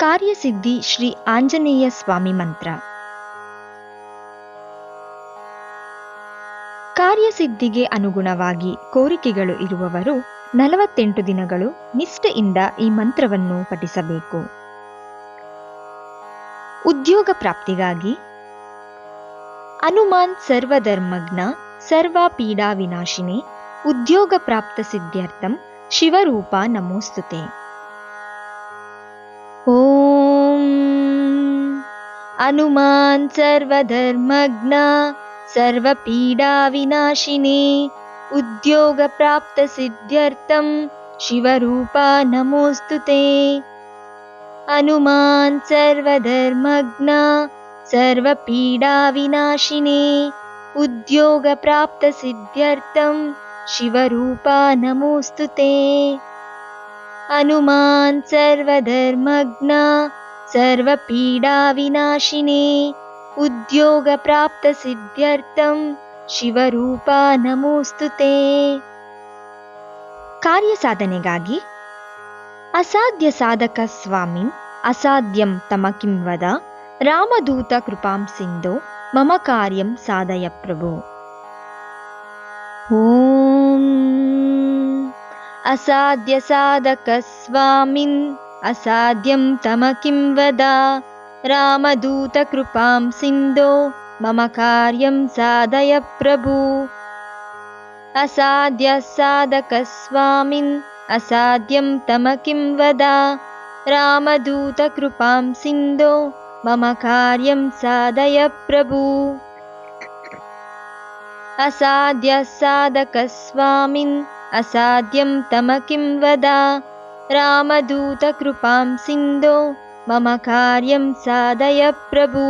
ಕಾರ್ಯಸಿದ್ಧಿ ಶ್ರೀ ಆಂಜನೇಯ ಸ್ವಾಮಿ ಮಂತ್ರ. ಕಾರ್ಯಸಿದ್ಧಿಗೆ ಅನುಗುಣವಾಗಿ ಕೋರಿಕೆಗಳು ಇರುವವರು 48 ದಿನಗಳು ನಿಷ್ಠೆಯಿಂದ ಈ ಮಂತ್ರವನ್ನು ಪಠಿಸಬೇಕು. ಉದ್ಯೋಗ ಪ್ರಾಪ್ತಿಗಾಗಿ ಹನುಮಾನ್ ಸರ್ವಧರ್ಮಜ್ಞ ಸರ್ವಪೀಡಾ ವಿನಾಶಿನೇ ಉದ್ಯೋಗ ಪ್ರಾಪ್ತ ಸಿದ್ಧ್ಯರ್ಥಂ ಶಿವರೂಪ ನಮೋಸ್ತುತೆ. ಓಂ ಹನುಮಾನ್ ಸರ್ವಧರ್ಮಜ್ಞ ಸರ್ವಪೀಡಾ ವಿನಾಶಿನೇ ಉದ್ಯೋಗ ಪ್ರಾಪ್ತ ಸಿದ್ಧ್ಯರ್ಥಂ ಶಿವರೂಪ ನಮೋಸ್ತುತೆ. ಹನುಮಾನ್ ಸರ್ವಧರ್ಮಜ್ಞ ಸರ್ವಪೀಡಾ ವಿನಾಶಿನೇ ಉದ್ಯೋಗ ಪ್ರಾಪ್ತ ಸಿದ್ಧ್ಯರ್ಥಂ ಶಿವರೂಪ ನಮೋಸ್ತುತೆ. ಹನುಮಾನ್ ಸರ್ವಧರ್ಮಜ್ಞ ಸರ್ವಪೀಡಾ ವಿನಾಶಿನೇ ಉದ್ಯೋಗ ಪ್ರಾಪ್ತ ಸಿದ್ಧ್ಯರ್ಥಂ ಶಿವರೂಪ ನಮೋಸ್ತುತೆ. ಕಾರ್ಯ ಸಾಧನೆಗಾಗಿ ಅಸಾಧ್ಯ ಸಾಧಕ ಸ್ವಾಮಿನ್ ಅಸಾಧ್ಯಂ ತಮಕಿಂ ವದ ರಾಮದೂತ ಕೃಪಾಂ ಸಿಂಧೋ ಮಮ ಕಾರ್ಯಂ ಸಾಧಯ ಪ್ರಭೋ. ಓಂ ಅಸಾಧ್ಯ ಸಾಧಕ ಸ್ವಾಮಿನ್ ಅಸಾಧ್ಯಂ ತಮಕಿಂ ವದ ರಾಮದೂತ ಕೃಪಾಂ ಸಿಂಧೋ ಮಮ ಕಾರ್ಯಂ ಸಾಧಯ ಪ್ರಭು. ಅಸಾಧ್ಯ ಸಾಧಕ ಸ್ವಾಮಿನ್ ಅಸಾಧ್ಯಂ ತಮಕಿಂ ವದ ರಾಮದೂತ ಕೃಪಾಂ ಸಿಂಧೋ ಮಮ ಕಾರ್ಯಂ ಸಾಧಯ ಪ್ರಭು. ಅಸಾಧ್ಯ ಸಾಧಕ ಸ್ವಾಮಿನ್ ಅಸಾಧ್ಯಂ ತಮಕಿಂ ವದ ರಾಮದೂತ ಕೃಪಾಂ ಸಿಂಧೋ ಮಮ ಕಾರ್ಯಂ ಸಾಧಯ ಪ್ರಭು.